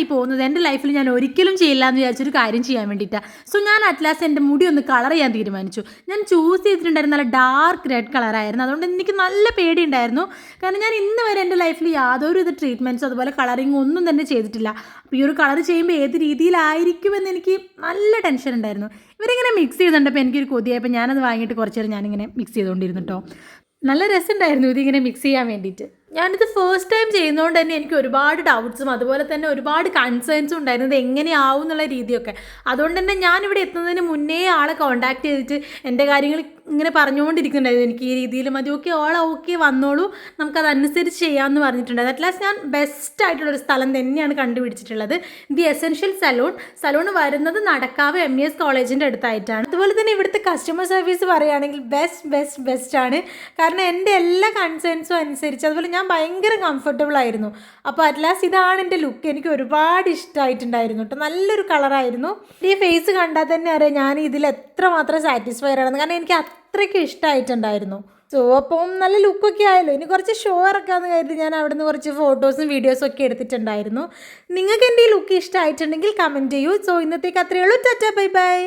ഈ പോകുന്നത് എൻ്റെ ലൈഫിൽ ഞാൻ ഒരിക്കലും ചെയ്യില്ല എന്ന് വിചാരിച്ചൊരു കാര്യം ചെയ്യാൻ വേണ്ടിയിട്ടാണ്. സോ ഞാൻ അറ്റ്ലാസ്റ്റ് എൻ്റെ മുടി ഒന്ന് കളർ ചെയ്യാൻ തീരുമാനിച്ചു. ഞാൻ ചൂസ് ചെയ്തിട്ടുണ്ടായിരുന്ന നല്ല ഡാർക്ക് റെഡ് കളറായിരുന്നു. അതുകൊണ്ട് എനിക്ക് നല്ല പേടിയുണ്ടായിരുന്നു. കാരണം ഞാൻ ഇന്ന് വരെ എൻ്റെ ലൈഫിൽ യാതൊരു ഇത് ട്രീറ്റ്മെൻറ്റ്സോ അതുപോലെ കളറിങ്ങോ ഒന്നും തന്നെ ചെയ്തിട്ടില്ല. അപ്പോൾ ഈ ഒരു കളർ ചെയ്യുമ്പോൾ ഏത് രീതിയിലായിരിക്കുമെന്ന് എനിക്ക് നല്ല ടെൻഷൻ ഉണ്ടായിരുന്നു. ഇവരിങ്ങനെ മിക്സ് ചെയ്തിട്ടുണ്ടപ്പോൾ എനിക്കൊരു കൊതിയായപ്പോൾ ഞാനത് വാങ്ങിയിട്ട് കുറച്ച് നേരം ഞാനിങ്ങനെ മിക്സ് ചെയ്തുകൊണ്ടിരുന്നു കേട്ടോ. നല്ല രസമുണ്ടായിരുന്നു ഇതിങ്ങനെ മിക്സ് ചെയ്യാൻ വേണ്ടിയിട്ട്. ഞാനിത് ഫസ്റ്റ് ടൈം ചെയ്യുന്നതുകൊണ്ട് തന്നെ എനിക്ക് ഒരുപാട് ഡൗട്ട്സും അതുപോലെ തന്നെ ഒരുപാട് കൺസേൺസും ഉണ്ടായിരുന്നത് എങ്ങനെയാവും എന്നുള്ള രീതിയൊക്കെ. അതുകൊണ്ട് തന്നെ ഞാനിവിടെ എത്തുന്നതിന് മുന്നേ ആളെ കോൺടാക്ട് ചെയ്തിട്ട് എൻ്റെ കാര്യങ്ങൾ ഇങ്ങനെ പറഞ്ഞുകൊണ്ടിരിക്കുന്നുണ്ടായിരുന്നു. എനിക്ക് ഈ രീതിയിൽ മതി, ഓക്കെ ഓക്കെ വന്നോളൂ, നമുക്കതനുസരിച്ച് ചെയ്യാമെന്ന് പറഞ്ഞിട്ടുണ്ടായിരുന്നു. അറ്റ്ലാസ്റ്റ് ഞാൻ ബെസ്റ്റ് ആയിട്ടുള്ളൊരു സ്ഥലം തന്നെയാണ് കണ്ടുപിടിച്ചിട്ടുള്ളത്. ദി എസെൻഷ്യൽ സലൂൺ വരുന്നത് നടക്കാവ് MES കോളേജിൻ്റെ അടുത്തായിട്ടാണ്. അതുപോലെ തന്നെ ഇവിടുത്തെ കസ്റ്റമർ സർവീസ് പറയുകയാണെങ്കിൽ ബെസ്റ്റ് ആണ്. കാരണം എൻ്റെ എല്ലാ കൺസേൺസും അനുസരിച്ച് അതുപോലെ ഞാൻ ഭയങ്കര കംഫർട്ടബിൾ ആയിരുന്നു. അപ്പോൾ അറ്റ്ലാസ്റ്റ് ഇതാണ് എൻ്റെ ലുക്ക്. എനിക്ക് ഒരുപാട് ഇഷ്ടമായിട്ടുണ്ടായിരുന്നു കേട്ടോ. നല്ലൊരു കളറായിരുന്നു. ഈ ഫേസ് കണ്ടാൽ തന്നെ അറിയാം ഞാൻ ഇതിൽ എത്രമാത്രം സാറ്റിസ്ഫൈഡ് ആണെന്ന്. കാരണം എനിക്ക് അത്രയ്ക്ക് ഇഷ്ടമായിട്ടുണ്ടായിരുന്നു. സോ അപ്പം നല്ല ലുക്കൊക്കെ ആയല്ലോ. ഇനി കുറച്ച് ഷോ ഇറക്കാമെന്ന് കരുതി ഞാൻ അവിടെ നിന്ന് കുറച്ച് ഫോട്ടോസും വീഡിയോസും ഒക്കെ എടുത്തിട്ടുണ്ടായിരുന്നു. നിങ്ങൾക്ക് എൻ്റെ ഈ ലുക്ക് ഇഷ്ടമായിട്ടുണ്ടെങ്കിൽ കമൻറ്റ് ചെയ്യൂ. സോ ഇന്നത്തേക്ക് അത്രയേ ഉള്ളൂ. Tata bye bye.